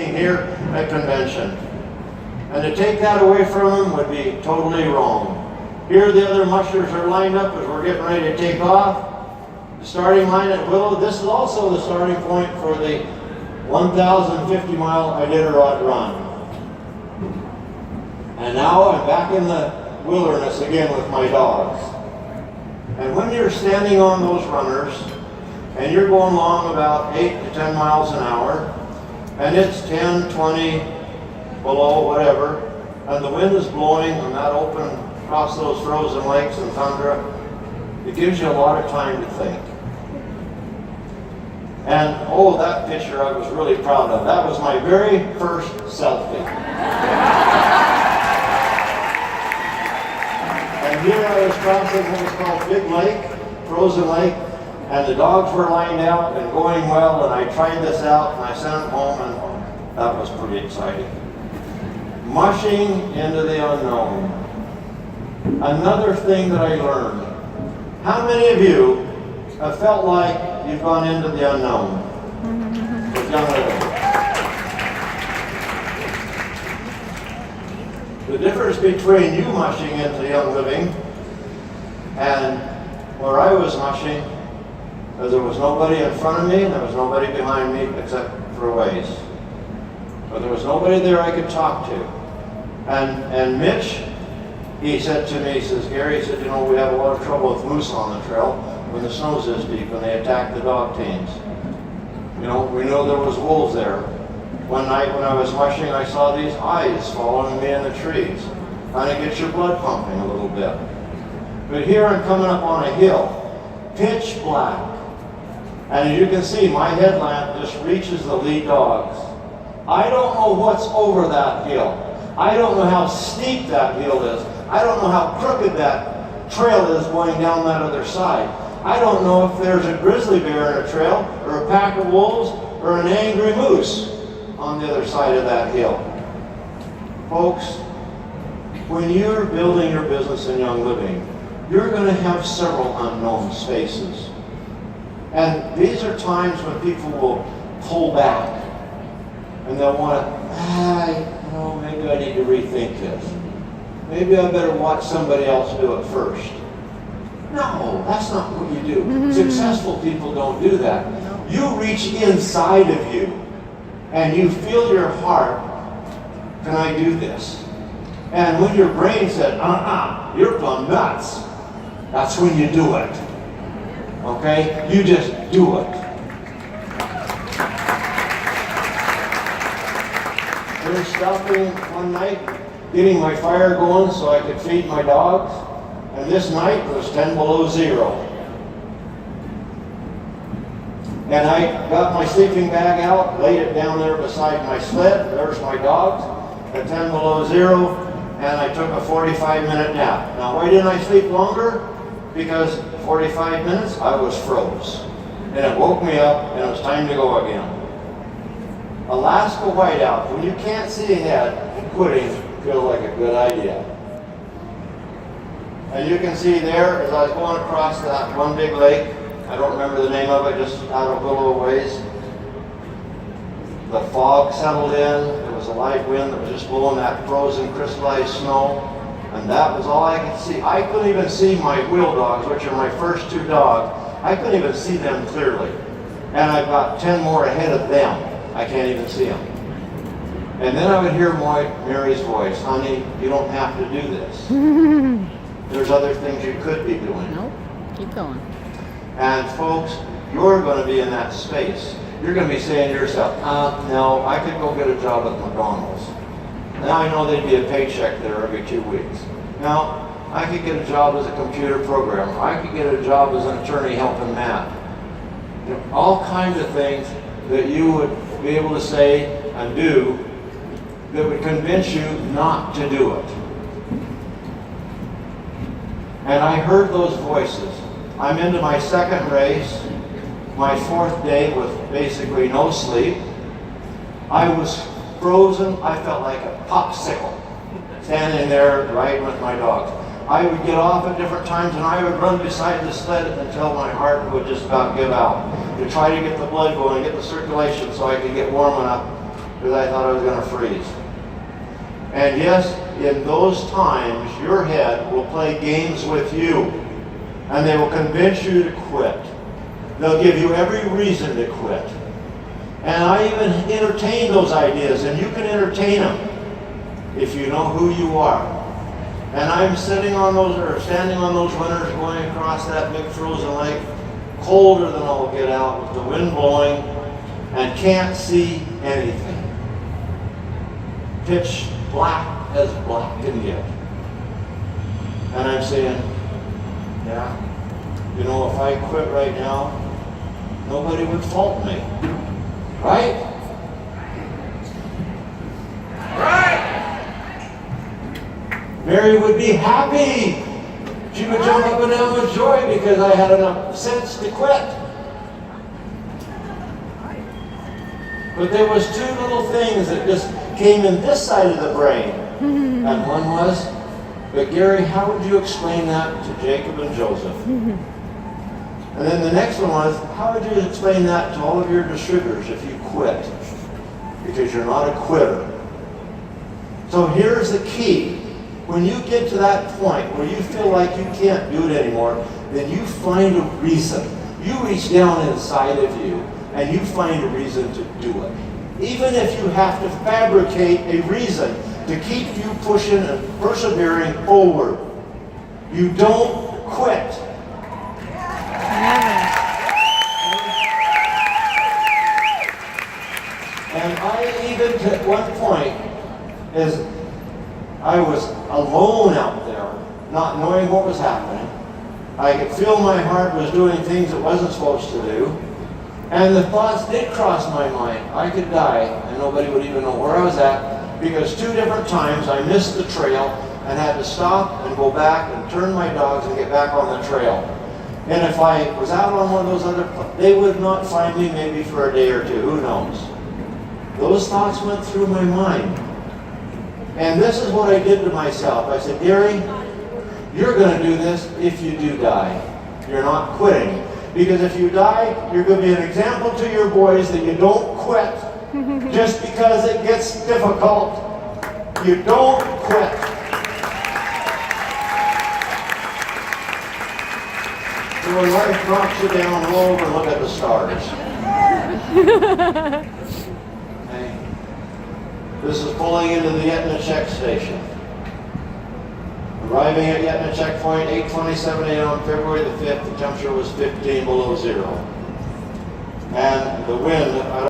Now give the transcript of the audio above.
here at convention. And to take that away from them would be totally wrong. Here the other mushers are lined up as we're getting ready to take off. The starting line at Willow, this is also the starting point for the 1,050-mile Iditarod run. And now I'm back in the wilderness again with my dogs. And when you're standing on those runners, and you're going along about 8 to 10 miles an hour, and it's 10, 20, below, whatever, and the wind is blowing and that open across those frozen lakes and tundra, it gives you a lot of time to think. And oh, that picture I was really proud of. That was my very first selfie. And here I was crossing what was called Big Lake, frozen lake, and the dogs were lined out and going well, and I tried this out and I sent them home, and that was pretty exciting. Mushing into the unknown. Another thing that I learned. How many of you have felt like you've gone into the unknown with young living? The difference between you mushing into young living and where I was mushing is there was nobody in front of me and there was nobody behind me except for a ways. But there was nobody there I could talk to. And Mitch, he said to me, he says, Gary, he said, you know, we have a lot of trouble with moose on the trail when the snow's this deep and they attack the dog teams. You know, we know there was wolves there. One night when I was mushing, I saw these eyes following me in the trees. Kind of gets your blood pumping a little bit. But here I'm coming up on a hill, pitch black. And as you can see, my headlamp just reaches the lead dogs. I don't know what's over that hill. I don't know how steep that hill is. I don't know how crooked that trail is going down that other side. I don't know if there's a grizzly bear in a trail, or a pack of wolves, or an angry moose on the other side of that hill. Folks, when you're building your business in Young Living, you're going to have several unknown spaces. And these are times when people will pull back and they'll want to, maybe I need to rethink this. Maybe I better watch somebody else do it first. No, that's not what you do. Successful people don't do that. You reach inside of you and you feel your heart, can I do this? And when your brain said, you're plumb nuts, that's when you do it. Okay? You just do it. We were stopping one night, getting my fire going so I could feed my dogs. And this night was 10 below zero. And I got my sleeping bag out, laid it down there beside my sled. There's my dogs at 10 below zero. And I took a 45-minute nap. Now, why didn't I sleep longer? Because 45 minutes, I was froze. And it woke me up, and it was time to go again. Alaska whiteout, when you can't see ahead, quitting feels like a good idea. And you can see there, as I was going across that one big lake, I don't remember the name of it, just out a little ways, the fog settled in, there was a light wind that was just blowing that frozen crystallized snow, and that was all I could see. I couldn't even see my wheel dogs, which are my first two dogs. I couldn't even see them clearly. And I've got 10 more ahead of them. I can't even see them. And then I would hear Mary's voice, honey, you don't have to do this. There's other things you could be doing. Nope, keep going. And folks, you're going to be in that space. You're going to be saying to yourself, no, I could go get a job at McDonald's. Now I know there'd be a paycheck there every 2 weeks. Now, I could get a job as a computer programmer. I could get a job as an attorney helping Matt. You know, all kinds of things that you would be able to say and do that would convince you not to do it. And I heard those voices. I'm into my second race, my fourth day with basically no sleep. I was frozen. I felt like a popsicle standing there riding with my dogs. I would get off at different times and I would run beside the sled until my heart would just about give out to try to get the blood going, get the circulation so I could get warm enough because I thought I was going to freeze. And yes, in those times, your head will play games with you, and they will convince you to quit. They'll give you every reason to quit. And I even entertain those ideas, and you can entertain them if you know who you are. And I'm sitting on those, or standing on those winters going across that big frozen lake, colder than all get out, with the wind blowing, and can't see anything. Pitch black as black can get. And I'm saying, yeah, you know, if I quit right now, nobody would fault me. Right? Right! Mary would be happy. She would jump up and down with joy because I had enough sense to quit. But there was two little things that just came in this side of the brain. And one was, but Gary, how would you explain that to Jacob and Joseph? And then the next one was, how would you explain that to all of your distributors if you quit? Because you're not a quitter. So here's the key. When you get to that point where you feel like you can't do it anymore, then you find a reason. You reach down inside of you and you find a reason to do it. Even if you have to fabricate a reason to keep you pushing and persevering forward. You don't quit. And I even, at one point, as I was alone out there, not knowing what was happening, I could feel my heart was doing things it wasn't supposed to do. And the thoughts did cross my mind. I could die and nobody would even know where I was at, because 2 different times I missed the trail and had to stop and go back and turn my dogs and get back on the trail. And if I was out on one of those other, they would not find me maybe for a day or 2, who knows. Those thoughts went through my mind. And this is what I did to myself. I said, Gary, you're going to do this if you do die. You're not quitting. Because if you die, you're going to be an example to your boys that you don't quit just because it gets difficult. You don't quit. So when life knocks you down, roll over and look at the stars. Okay. This is pulling into the Yetna check station. Arriving at Yetna checkpoint, 8:27 a.m. February the 5th, the temperature was 15 below zero. And the wind,